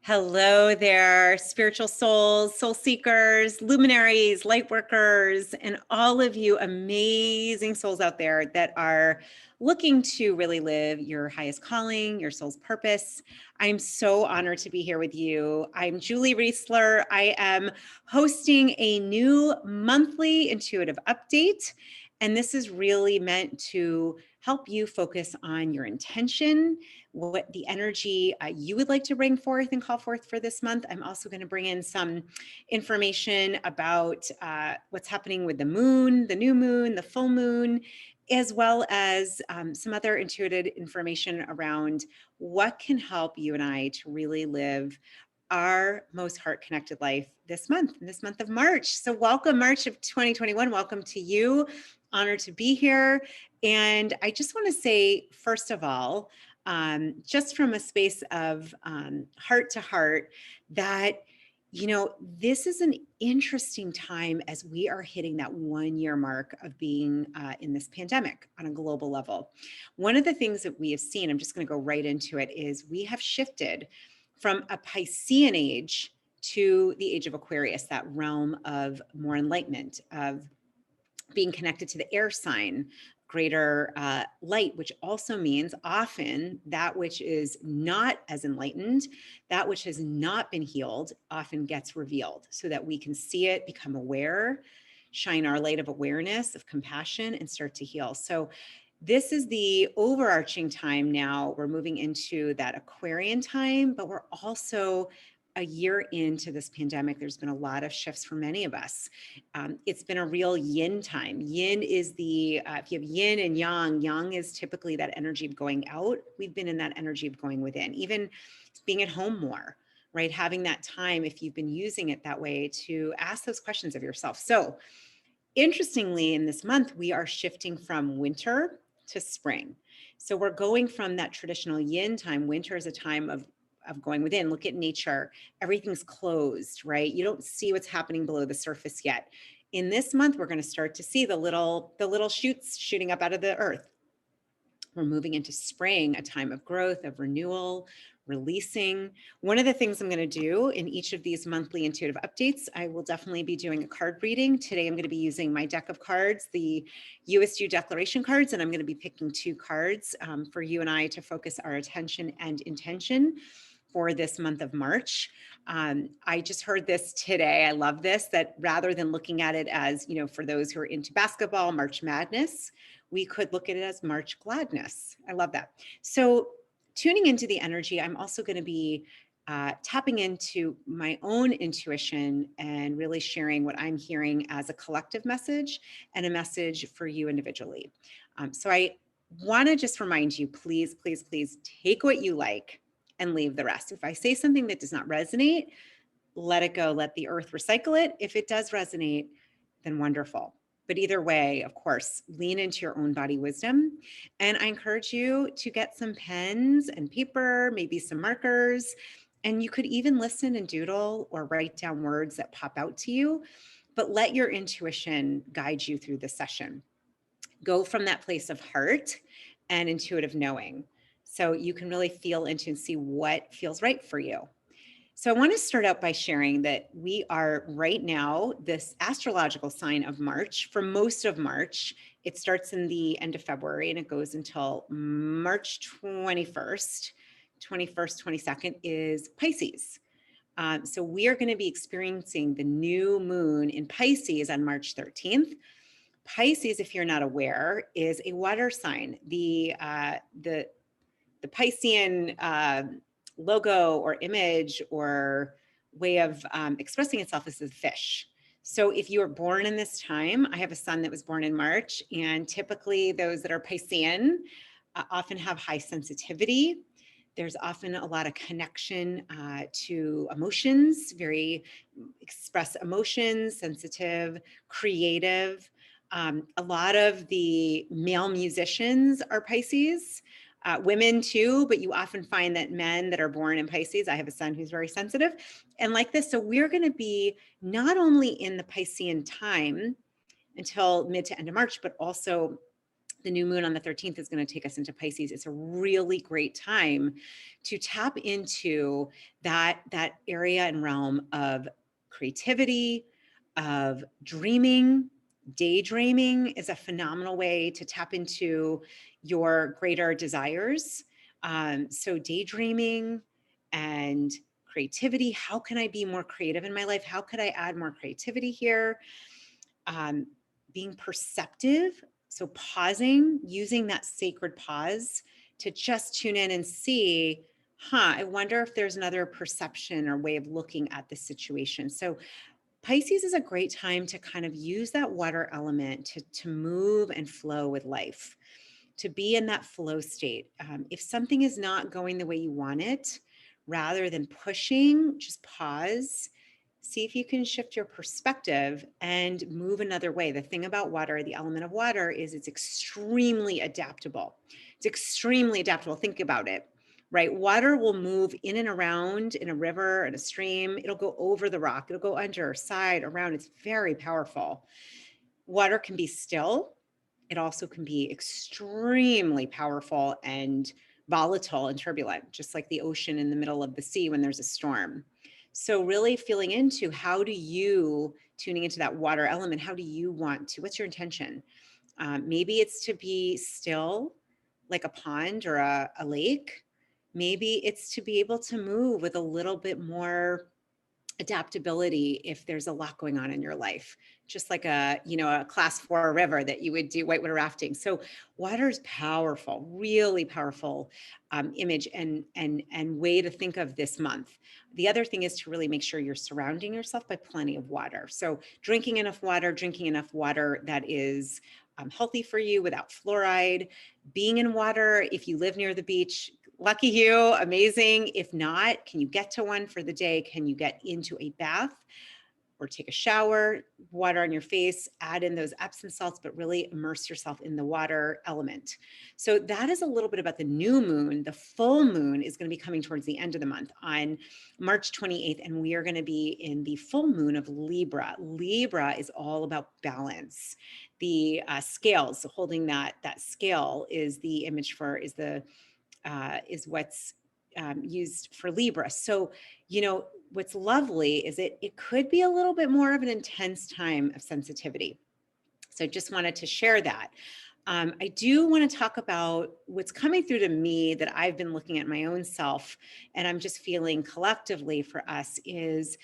Hello there, spiritual souls, soul seekers, luminaries, light workers, and all of you amazing souls out there that are looking to really live your highest calling, your soul's purpose. I'm so honored to be here with you. I'm Julie Riesler. I am hosting a new monthly intuitive update, and this is really meant to help you focus on your intention, what the energy you would like to bring forth and call forth for this month. I'm also going to bring in some information about what's happening with the moon, the new moon, the full moon, as well as some other intuitive information around what can help you and I to really live our most heart-connected life this month of March. So welcome, March of 2021. Welcome to you. Honored to be here. And I just want to say, first of all, just from a space of heart to heart, that this is an interesting time as we are hitting that 1 year mark of being in this pandemic on a global level. One of the things that we have seen, I'm just going to go right into it, is we have shifted from a Piscean age to the age of Aquarius, that realm of more enlightenment, of being connected to the air sign, greater light, which also means often that which is not as enlightened, that which has not been healed, often gets revealed so that we can see it, become aware, shine our light of awareness, of compassion, and start to heal. So this is the overarching time now. We're moving into that Aquarian time, but we're also a year into this pandemic. There's been a lot of shifts for many of us. It's been a real yin time. Yin is if you have yin and yang is typically that energy of going out. We've been in that energy of going within, even being at home more, right? Having that time, if you've been using it that way, to ask those questions of yourself. So interestingly, in this month, we are shifting from winter to spring. So we're going from that traditional yin time. Winter is a time of going within. Look at nature. Everything's closed, right? You don't see what's happening below the surface yet. In this month, we're going to start to see the little shoots shooting up out of the earth. We're moving into spring, a time of growth, of renewal, releasing. One of the things I'm going to do in each of these monthly intuitive updates, I will definitely be doing a card reading. Today, I'm going to be using my deck of cards, the USU declaration cards, and I'm going to be picking 2 cards for you and I to focus our attention and intention for this month of March. I just heard this today. I love this, that rather than looking at it as, for those who are into basketball, March Madness, we could look at it as March Gladness. I love that. So tuning into the energy, I'm also going to be tapping into my own intuition and really sharing what I'm hearing as a collective message and a message for you individually. So I want to just remind you, please, please, please take what you like and leave the rest. If I say something that does not resonate, let it go. Let the earth recycle it. If it does resonate, then wonderful. But either way, of course, lean into your own body wisdom. And I encourage you to get some pens and paper, maybe some markers, and you could even listen and doodle or write down words that pop out to you, but let your intuition guide you through the session. Go from that place of heart and intuitive knowing, so you can really feel into and see what feels right for you. So I want to start out by sharing that we are right now, this astrological sign of March. For most of March, it starts in the end of February and it goes until March 21st. 21st, 22nd is Pisces. So we are going to be experiencing the new moon in Pisces on March 13th. Pisces, if you're not aware, is a water sign. The Piscean logo or image or way of expressing itself is the fish. So if you were born in this time, I have a son that was born in March, and typically those that are Piscean often have high sensitivity. There's often a lot of connection to emotions, very express emotions, sensitive, creative. A lot of the male musicians are Pisces. Women too, but you often find that men that are born in Pisces, I have a son who's very sensitive and like this. So we're going to be not only in the Piscean time until mid to end of March, but also The new moon on the 13th is going to take us into Pisces. It's a really great time to tap into that area and realm of creativity, of dreaming. Daydreaming is a phenomenal way to tap into your greater desires. So daydreaming and creativity. How can I be more creative in my life? How could I add more creativity here? Um, Being perceptive. So pausing, using that sacred pause to just tune in and see, I wonder if there's another perception or way of looking at the situation. So Pisces is a great time to kind of use that water element to move and flow with life, to be in that flow state. If something is not going the way you want it, rather than pushing, just pause. See if you can shift your perspective and move another way. The thing about water, the element of water, is it's extremely adaptable. It's extremely adaptable. Think about it, right? Water will move in and around in a river, in a stream. It'll go over the rock, it'll go under, side, around. It's very powerful. Water can be still. It also can be extremely powerful and volatile and turbulent, just like the ocean in the middle of the sea when there's a storm. So really feeling into tuning into that water element, how do you want to, what's your intention? Maybe it's to be still like a pond or a lake. Maybe it's to be able to move with a little bit more adaptability if there's a lot going on in your life, just like a class 4 river that you would do whitewater rafting. So water is powerful, really powerful image and way to think of this month. The other thing is to really make sure you're surrounding yourself by plenty of water. So drinking enough water that is healthy for you without fluoride, being in water. If you live near the beach, lucky you, amazing. If not, can you get to one for the day? Can you get into a bath or take a shower, water on your face, add in those Epsom salts, but really immerse yourself in the water element. So that is a little bit about the new moon. The full moon is going to be coming towards the end of the month on March 28th, and we are going to be in the full moon of Libra. Libra is all about balance. The scales, so holding that scale is the image for, is what's used for Libra. So, what's lovely is it could be a little bit more of an intense time of sensitivity. So just wanted to share that. I do want to talk about what's coming through to me that I've been looking at my own self, and I'm just feeling collectively for us is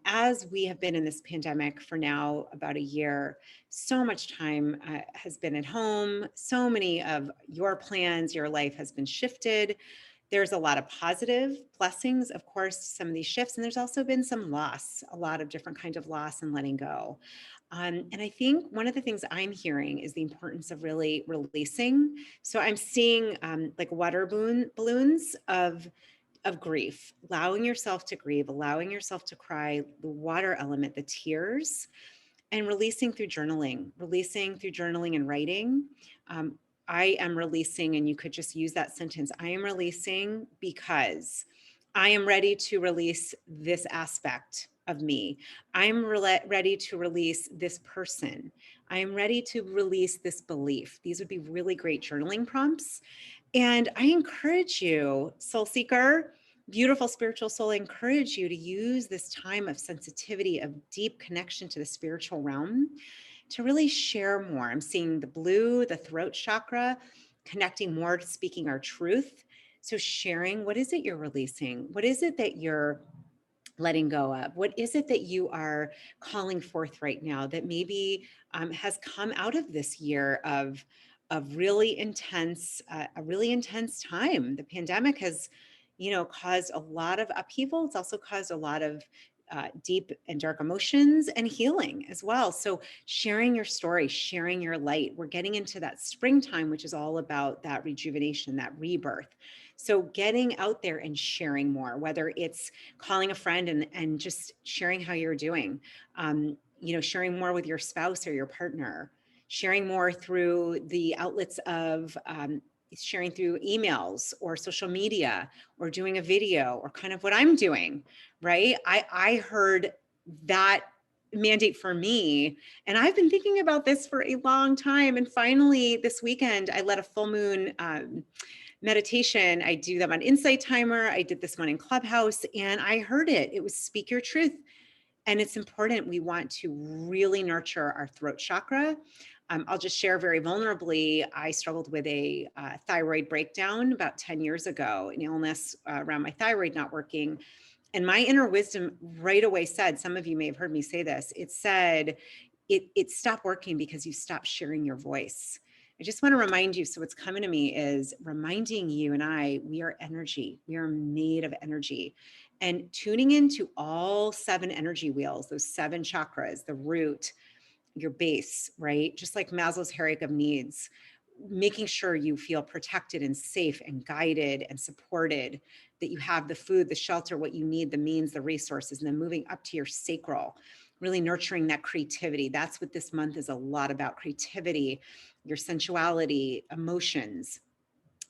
as we have been in this pandemic for now about a year, so much time has been at home. So many of your plans, your life has been shifted. There's a lot of positive blessings, of course, some of these shifts, and there's also been some loss, a lot of different kinds of loss and letting go. And I think one of the things I'm hearing is the importance of really releasing. So I'm seeing like water balloons of grief, allowing yourself to grieve, allowing yourself to cry, the water element, the tears, and releasing through journaling and writing. I am releasing, and you could just use that sentence. I am releasing because I am ready to release this aspect of me. I'm ready to release this person. I am ready to release this belief. These would be really great journaling prompts. And I encourage you, soul seeker, beautiful spiritual soul, I encourage you to use this time of sensitivity, of deep connection to the spiritual realm to really share more. I'm seeing the blue, the throat chakra, connecting more to speaking our truth. So sharing, what is it you're releasing? What is it that you're letting go of? What is it that you are calling forth right now that maybe has come out of this year of really intense, a really intense time? The pandemic has, caused a lot of upheaval. It's also caused a lot of deep and dark emotions and healing as well. So sharing your story, sharing your light. We're getting into that springtime, which is all about that rejuvenation, that rebirth. So getting out there and sharing more, whether it's calling a friend and just sharing how you're doing, sharing more with your spouse or your partner, sharing more through the outlets of sharing through emails or social media or doing a video or kind of what I'm doing, right? I heard that mandate for me. And I've been thinking about this for a long time. And finally, this weekend, I led a full moon meditation. I do them on Insight Timer. I did this one in Clubhouse, and I heard it. It was speak your truth. And it's important. We want to really nurture our throat chakra. I'll just share very vulnerably. I struggled with a thyroid breakdown about 10 years ago, an illness around my thyroid not working. And my inner wisdom right away said, some of you may have heard me say this, it said, it stopped working because you stopped sharing your voice. I just want to remind you, so what's coming to me is reminding you and I, we are energy. We are made of energy. And tuning into all 7 energy wheels, those 7 chakras, the root, your base, right? Just like Maslow's hierarchy of needs, making sure you feel protected and safe and guided and supported, that you have the food, the shelter, what you need, the means, the resources, and then moving up to your sacral, really nurturing that creativity. That's what this month is a lot about: creativity, your sensuality, emotions.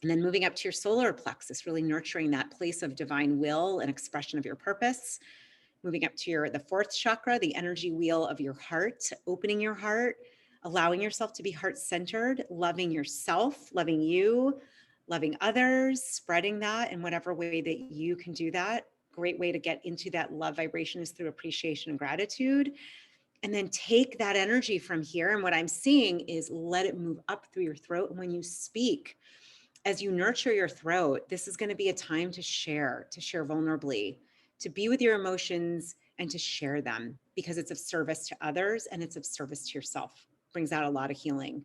And then moving up to your solar plexus, really nurturing that place of divine will and expression of your purpose. Moving up to the 4th chakra, the energy wheel of your heart, opening your heart, allowing yourself to be heart-centered, loving yourself, loving you, loving others, spreading that in whatever way that you can do that. Great way to get into that love vibration is through appreciation and gratitude. And then take that energy from here. And what I'm seeing is let it move up through your throat. And when you speak, as you nurture your throat, this is going to be a time to share vulnerably, to be with your emotions and to share them, because it's of service to others and it's of service to yourself. Brings out a lot of healing.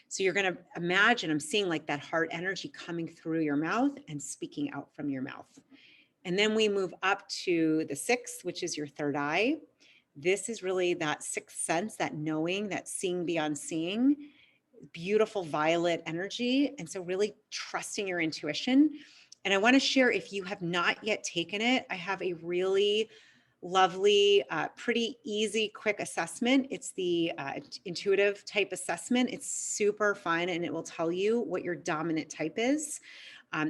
So you're going to imagine, I'm seeing like that heart energy coming through your mouth and speaking out from your mouth. And then we move up to the 6th, which is your third eye. This is really that 6th sense, that knowing, that seeing beyond seeing, beautiful violet energy. And so really trusting your intuition. And I want to share, if you have not yet taken it, I have a really lovely, pretty easy, quick assessment. It's the intuitive type assessment. It's super fun, and it will tell you what your dominant type is.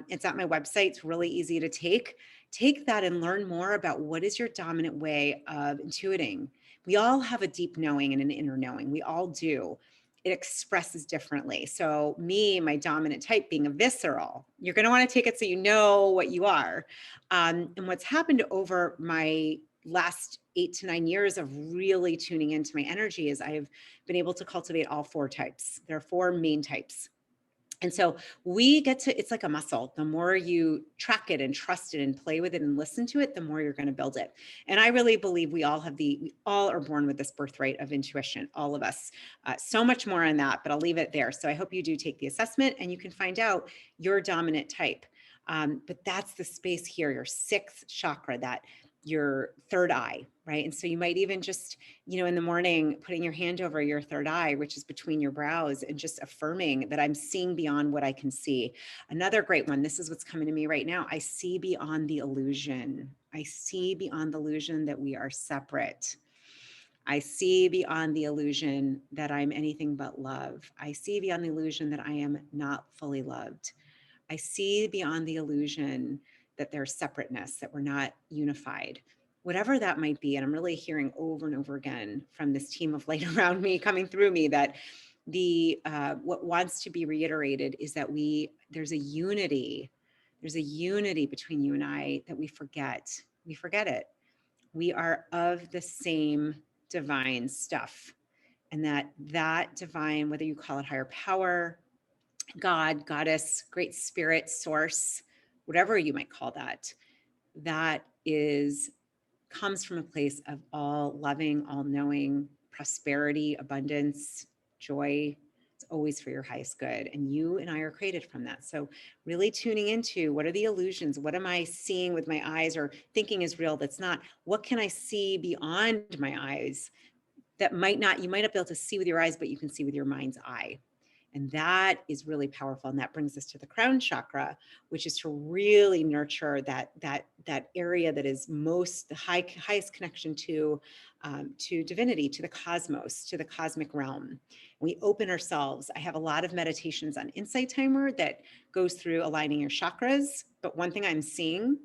It's at my website. It's really easy to take. Take that and learn more about what is your dominant way of intuiting. We all have a deep knowing and an inner knowing. We all do. It expresses differently. So me, my dominant type being a visceral, you're going to want to take it so you know what you are. And what's happened over my last 8 to 9 years of really tuning into my energy is I've been able to cultivate all 4 types. There are 4 main types. And so we get to, it's like a muscle. The more you track it and trust it and play with it and listen to it, the more you're going to build it. And I really believe we all are born with this birthright of intuition, all of us. So much more on that, but I'll leave it there. So I hope you do take the assessment and you can find out your dominant type. But that's the space here, your 6th chakra, that your third eye, right? And so you might even just, in the morning, putting your hand over your third eye, which is between your brows, and just affirming that I'm seeing beyond what I can see. Another great one, this is what's coming to me right now. I see beyond the illusion. I see beyond the illusion that we are separate. I see beyond the illusion that I'm anything but love. I see beyond the illusion that I am not fully loved. I see beyond the illusion that there's separateness, that we're not unified, whatever that might be. And I'm really hearing over and over again from this team of light around me, coming through me, that what wants to be reiterated is that there's a unity between you and I that we forget. We forget it. We are of the same divine stuff. And that divine, whether you call it higher power, God, goddess, great spirit, source, whatever you might call that, comes from a place of all loving, all knowing, prosperity, abundance, joy. It's always for your highest good. And you and I are created from that. So really tuning into, what are the illusions? What am I seeing with my eyes or thinking is real that's not? What can I see beyond my eyes that you might not be able to see with your eyes, but you can see with your mind's eye? And that is really powerful. And that brings us to the crown chakra, which is to really nurture that area that is the highest connection to divinity, to the cosmos, to the cosmic realm. We open ourselves. I have a lot of meditations on Insight Timer that goes through aligning your chakras. But one thing I'm seeing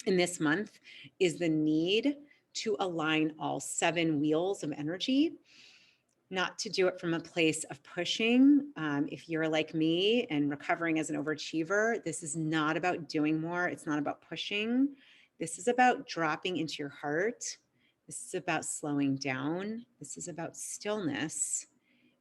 in this month is the need to align all 7 wheels of energy, not to do it from a place of pushing. If you're like me and recovering as an overachiever, this is not about doing more. It's not about pushing. This is about dropping into your heart. This is about slowing down. This is about stillness.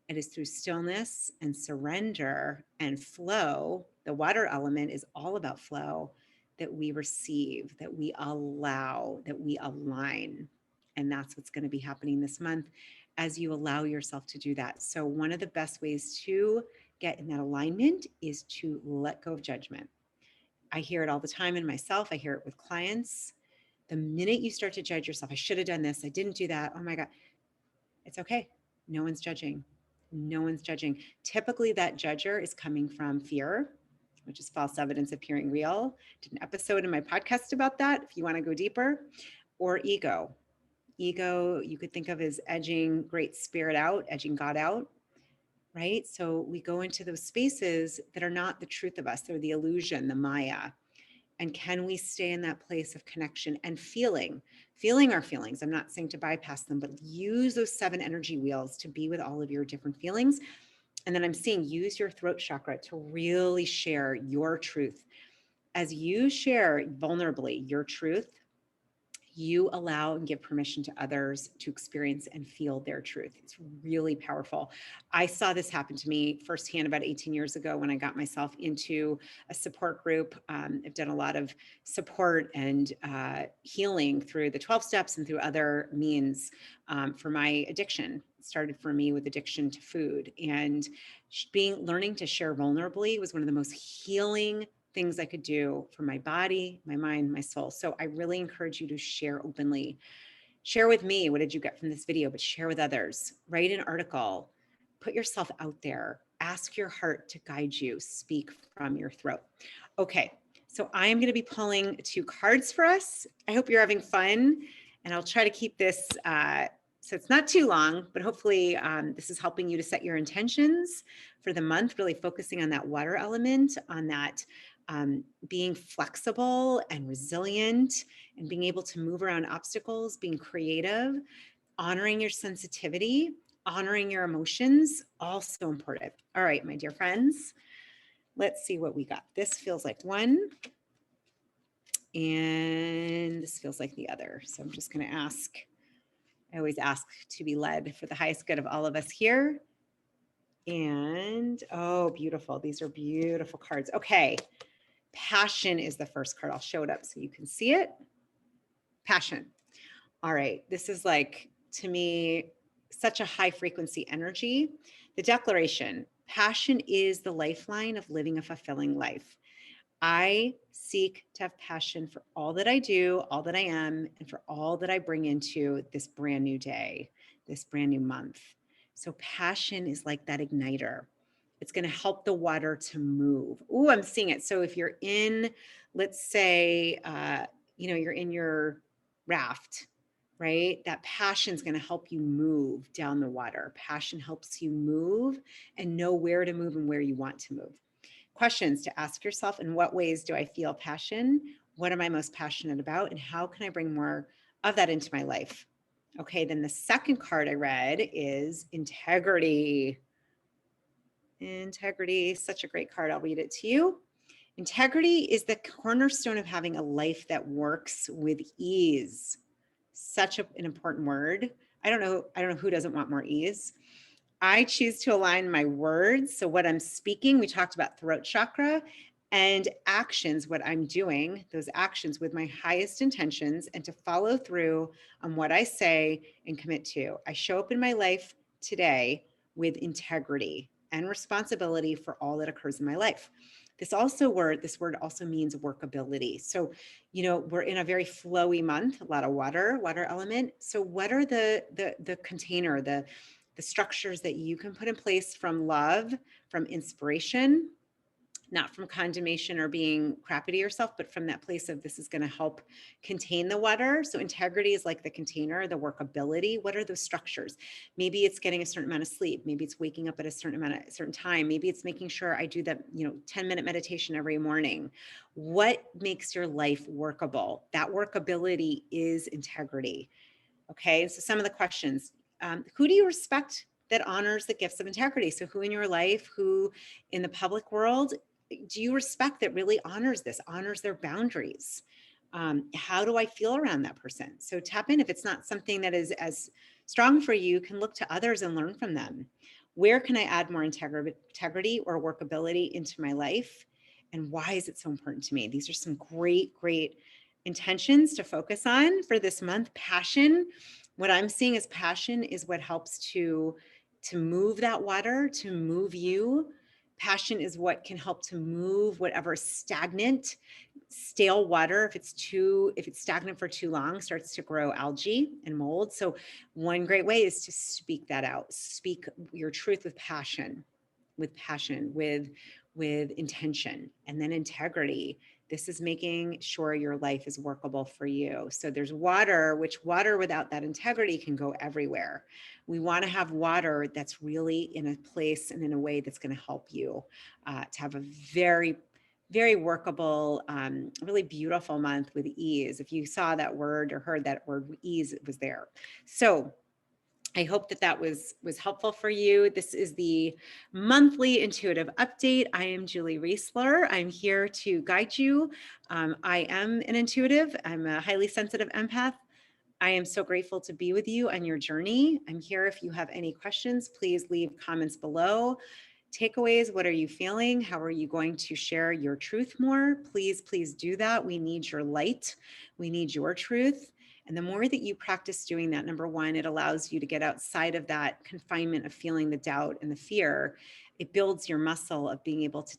It is through stillness and surrender and flow. The water element is all about flow, that we receive, that we allow, that we align. And that's what's going to be happening this month as you allow yourself to do that. So, one of the best ways to get in that alignment is to let go of judgment. I hear it all the time in myself, I hear it with clients. The minute you start to judge yourself, I should have done this, I didn't do that, oh my God, it's okay. No one's judging. No one's judging. Typically, that judger is coming from fear, which is false evidence appearing real. Did an episode in my podcast about that if you want to go deeper, or ego. Ego, you could think of as edging great spirit out, edging God out, right? So we go into those spaces that are not the truth of us, they're the illusion, the Maya. And can we stay in that place of connection and feeling our feelings? I'm not saying to bypass them, but use those 7 energy wheels to be with all of your different feelings. And then I'm seeing use your throat chakra to really share your truth. As you share vulnerably your truth, you allow and give permission to others to experience and feel their truth. It's really powerful. I saw this happen to me firsthand about 18 years ago when I got myself into a support group. I've done a lot of support and healing through the 12 steps and through other means for my addiction. It started for me with addiction to food, and learning to share vulnerably was one of the most healing things I could do for my body, my mind, my soul. So I really encourage you to share openly. Share with me, what did you get from this video, but share with others. Write an article, put yourself out there, ask your heart to guide you, speak from your throat. Okay, so I am going to be pulling 2 cards for us. I hope you're having fun, and I'll try to keep this so it's not too long, but hopefully this is helping you to set your intentions for the month, really focusing on that water element, on that being flexible and resilient and being able to move around obstacles, being creative, honoring your sensitivity, honoring your emotions, also important. All right, my dear friends, let's see what we got. This feels like one, and this feels like the other. So I'm just going to ask, I always ask to be led for the highest good of all of us here. And, oh, beautiful. These are beautiful cards. Okay. Passion is the first card. I'll show it up so you can see it. Passion. All right. This is like, to me, such a high frequency energy. The declaration, passion is the lifeline of living a fulfilling life. I seek to have passion for all that I do, all that I am, and for all that I bring into this brand new day, this brand new month. So passion is like that igniter. It's going to help the water to move. Ooh, I'm seeing it. So if you're in, let's say, you're in your raft, right? That passion is going to help you move down the water. Passion helps you move and know where to move and where you want to move. Questions to ask yourself: in what ways do I feel passion? What am I most passionate about? And how can I bring more of that into my life? Okay, then the second card I read is integrity. Integrity, such a great card. I'll read it to you. Integrity is the cornerstone of having a life that works with ease. Such an important word. I don't know who doesn't want more ease. I choose to align my words. So what I'm speaking, we talked about throat chakra, and actions, what I'm doing, those actions with my highest intentions, and to follow through on what I say and commit to. I show up in my life today with integrity and responsibility for all that occurs in my life. This word also means workability. So, we're in a very flowy month, a lot of water element. So what are the container, the structures that you can put in place from love, from inspiration, not from condemnation or being crappy to yourself, but from that place of this is going to help contain the water. So integrity is like the container, the workability. What are those structures? Maybe it's getting a certain amount of sleep. Maybe it's waking up at a certain time. Maybe it's making sure I do that, 10-minute meditation every morning. What makes your life workable? That workability is integrity. Okay, so some of the questions, who do you respect that honors the gifts of integrity? So who in your life, who in the public world, do you respect that really honors this, honors their boundaries? How do I feel around that person? So tap in. If it's not something that is as strong for you, you can look to others and learn from them. Where can I add more integrity or workability into my life? And why is it so important to me? These are some great, great intentions to focus on for this month. Passion. What I'm seeing is passion is what helps to move that water, to move you. Passion is what can help to move whatever stagnant, stale water. If it's stagnant for too long, starts to grow algae and mold. So one great way is to speak that out. Speak your truth with passion, with intention, and then integrity. This is making sure your life is workable for you. So there's water, which water without that integrity can go everywhere. We want to have water that's really in a place and in a way that's going to help you to have a very, very workable, really beautiful month with ease. If you saw that word or heard that word ease, it was there. So I hope that that was helpful for you. This is the monthly intuitive update. I am Julie Riesler. I'm here to guide you. I am an intuitive. I'm a highly sensitive empath. I am so grateful to be with you on your journey. I'm here. If you have any questions, please leave comments below. Takeaways, what are you feeling? How are you going to share your truth more? Please, please do that. We need your light. We need your truth. And the more that you practice doing that, number one, it allows you to get outside of that confinement of feeling the doubt and the fear. It builds your muscle of being able to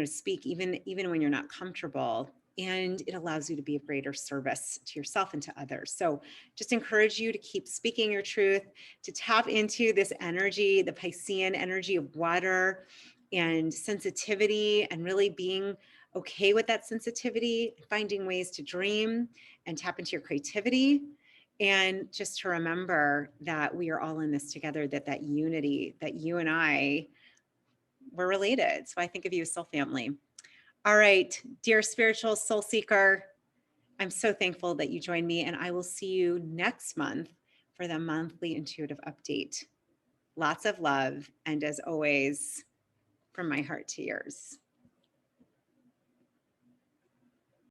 speak even when you're not comfortable. And it allows you to be of greater service to yourself and to others. So just encourage you to keep speaking your truth, to tap into this energy, the Piscean energy of water and sensitivity, and really being okay with that sensitivity, finding ways to dream and tap into your creativity. And just to remember that we are all in this together, that unity, that you and I, we're related. So I think of you as soul family. All right, dear spiritual soul seeker, I'm so thankful that you joined me, and I will see you next month for the monthly intuitive update. Lots of love, and as always, from my heart to yours.